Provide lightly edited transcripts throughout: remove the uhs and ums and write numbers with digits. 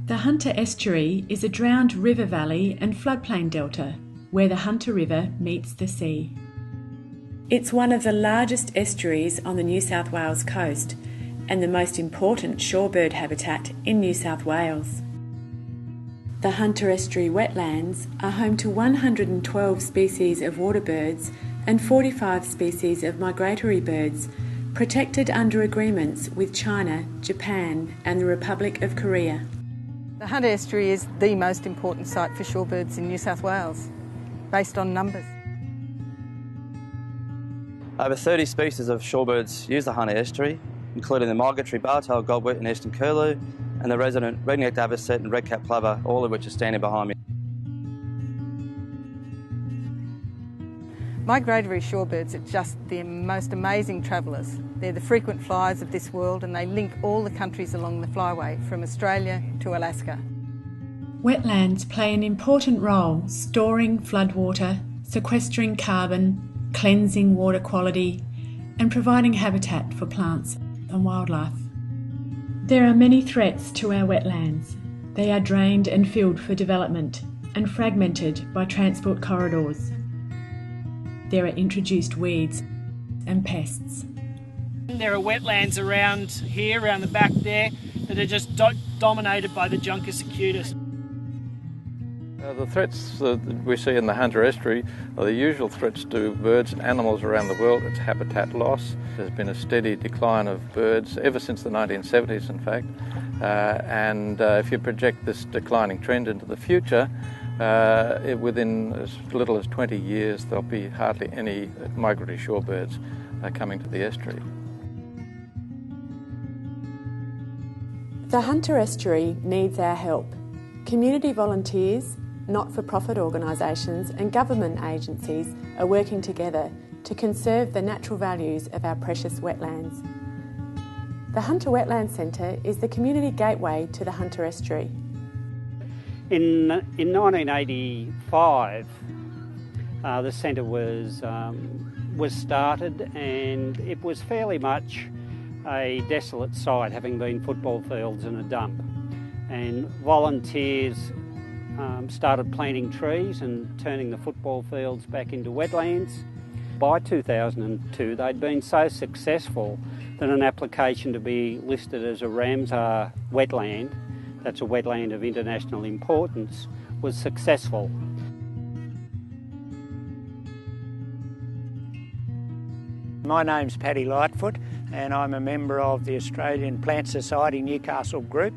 The Hunter Estuary is a drowned river valley and floodplain delta where the Hunter River meets the sea. It's one of the largest estuaries on the New South Wales coast and the most important shorebird habitat in New South Wales. The Hunter Estuary Wetlands are home to 112 species of water birds and 45 species of migratory birds, protected under agreements with China, Japan and the Republic of Korea. The Hunter Estuary is the most important site for shorebirds in New South Wales, based on numbers. Over 30 species of shorebirds use the Hunter Estuary, including the migratory bar-tailed godwit and eastern curlew, and the resident red-necked avocet and red-capped plover, all of which are standing behind me. Migratory shorebirds are just the most amazing travellers. They're the frequent flyers of this world and they link all the countries along the flyway, from Australia to Alaska. Wetlands play an important role storing floodwater, sequestering carbon, cleansing water quality, and providing habitat for plants and wildlife. There are many threats to our wetlands. They are drained and filled for development and fragmented by transport corridors. There are introduced weeds and pests. There are wetlands around here, around the back there, that are just dominated by the Juncus acutus. The threats that we see in the Hunter Estuary are the usual threats to birds and animals around the world. It's habitat loss. There's been a steady decline of birds ever since the 1970s, in fact. If you project this declining trend into the future, within as little as 20 years, there'll be hardly any migratory shorebirds coming to the estuary. The Hunter Estuary needs our help. Community volunteers, not-for-profit organisations and government agencies are working together to conserve the natural values of our precious wetlands. The Hunter Wetlands Centre is the community gateway to the Hunter Estuary. In 1985, the centre was started, and it was fairly much a desolate site, having been football fields and a dump. And volunteers started planting trees and turning the football fields back into wetlands. By 2002, they'd been so successful that an application to be listed as a Ramsar wetland, that's a wetland of international importance, was successful. My name's Paddy Lightfoot and I'm a member of the Australian Plant Society Newcastle group,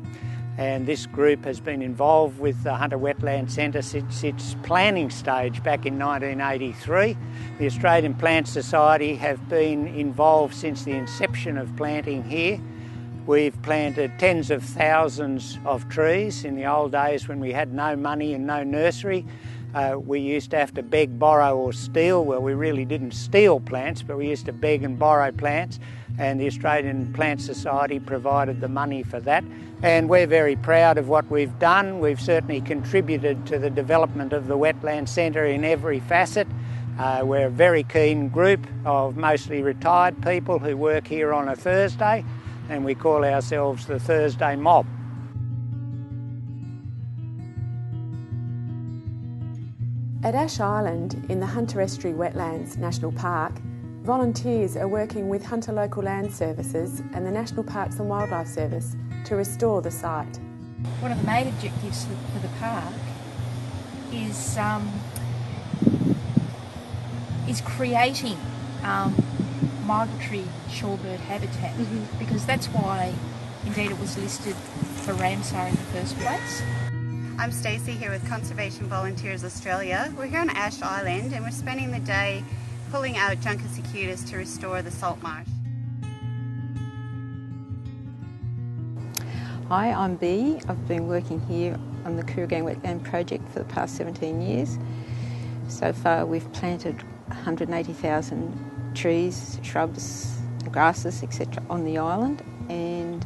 and this group has been involved with the Hunter Wetland Centre since its planning stage back in 1983. The Australian Plant Society have been involved since the inception of planting here. We've planted tens of thousands of trees. In the old days when we had no money and no nursery, we used to have to beg, borrow or steal. Well, we really didn't steal plants, but we used to beg and borrow plants, and the Australian Plant Society provided the money for that. And we're very proud of what we've done. We've certainly contributed to the development of the Wetland Centre in every facet. We're a very keen group of mostly retired people who work here on a Thursday, and we call ourselves the Thursday Mob. At Ash Island in the Hunter Estuary Wetlands National Park, volunteers are working with Hunter Local Land Services and the National Parks and Wildlife Service to restore the site. One of the main objectives for the park is creating migratory shorebird habitat, because that's why indeed it was listed for Ramsar in the first place. I'm Stacey here with Conservation Volunteers Australia. We're here on Ash Island and we're spending the day pulling out Juncus acutus to restore the salt marsh. Hi, I'm Bea. I've been working here on the Kooragang Wetland project for the past 17 years. So far we've planted 180,000 trees, shrubs, grasses, etc. on the island, and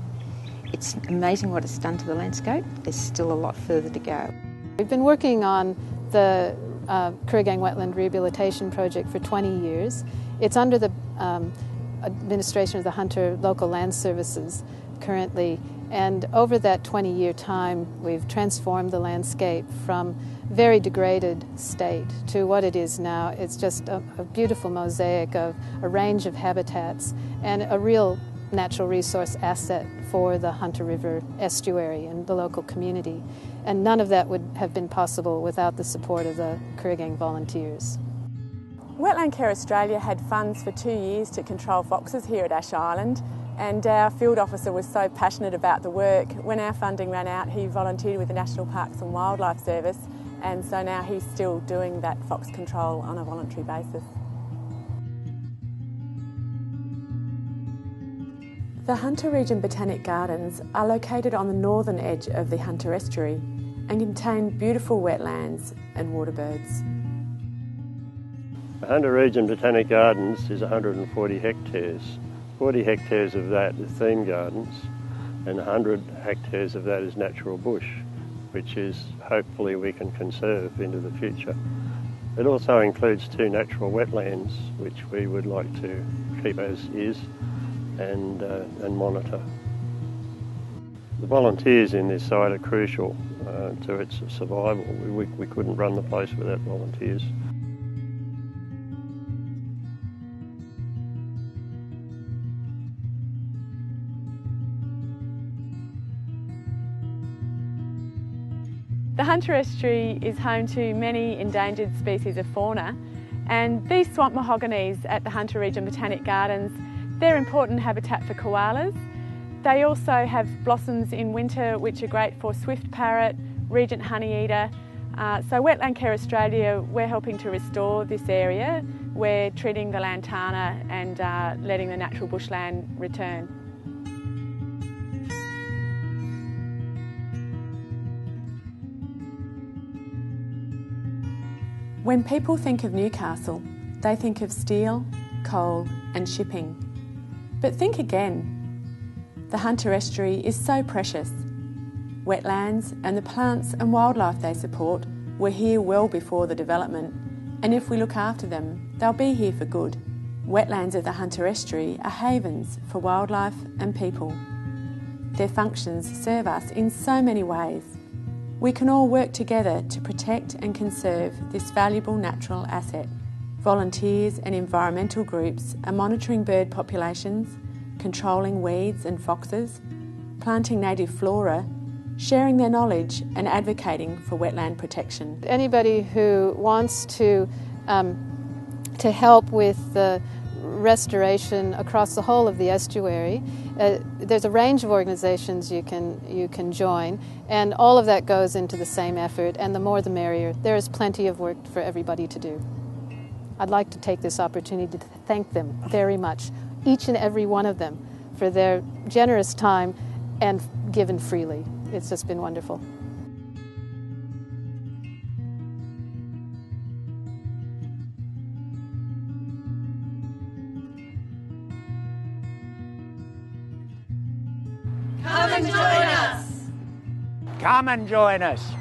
it's amazing what it's done to the landscape. There's still a lot further to go. We've been working on the Kooragang Wetland Rehabilitation Project for 20 years. It's under the administration of the Hunter Local Land Services currently, And over that 20-year time, we've transformed the landscape from very degraded state to what it is now. It's just a beautiful mosaic of a range of habitats and a real natural resource asset for the Hunter River estuary and the local community. And none of that would have been possible without the support of the Kooragang volunteers. Wetland Care Australia had funds for 2 years to control foxes here at Ash Island, and our field officer was so passionate about the work. When our funding ran out, he volunteered with the National Parks and Wildlife Service, and so now he's still doing that fox control on a voluntary basis. The Hunter Region Botanic Gardens are located on the northern edge of the Hunter Estuary and contain beautiful wetlands and waterbirds. The Hunter Region Botanic Gardens is 140 hectares. 40 hectares of that is theme gardens and 100 hectares of that is natural bush, which is hopefully we can conserve into the future. It also includes 2 natural wetlands which we would like to keep as is and monitor. The volunteers in this site are crucial to its survival. We couldn't run the place without volunteers. The Hunter Estuary is home to many endangered species of fauna, and these swamp mahoganies at the Hunter Region Botanic Gardens, they're important habitat for koalas. They also have blossoms in winter which are great for swift parrot, regent honeyeater. So Wetland Care Australia, we're helping to restore this area. We're treating the lantana and letting the natural bushland return. When people think of Newcastle, they think of steel, coal and shipping. But think again. The Hunter Estuary is so precious. Wetlands and the plants and wildlife they support were here well before the development, and if we look after them, they'll be here for good. Wetlands of the Hunter Estuary are havens for wildlife and people. Their functions serve us in so many ways. We can all work together to protect and conserve this valuable natural asset. Volunteers and environmental groups are monitoring bird populations, controlling weeds and foxes, planting native flora, sharing their knowledge and advocating for wetland protection. Anybody who wants to help with the restoration across the whole of the estuary, there's a range of organisations you can join, and all of that goes into the same effort, and the more the merrier. There is plenty of work for everybody to do. I'd like to take this opportunity to thank them very much, each and every one of them, for their generous time and given freely. It's just been wonderful. Come and join us! Come and join us!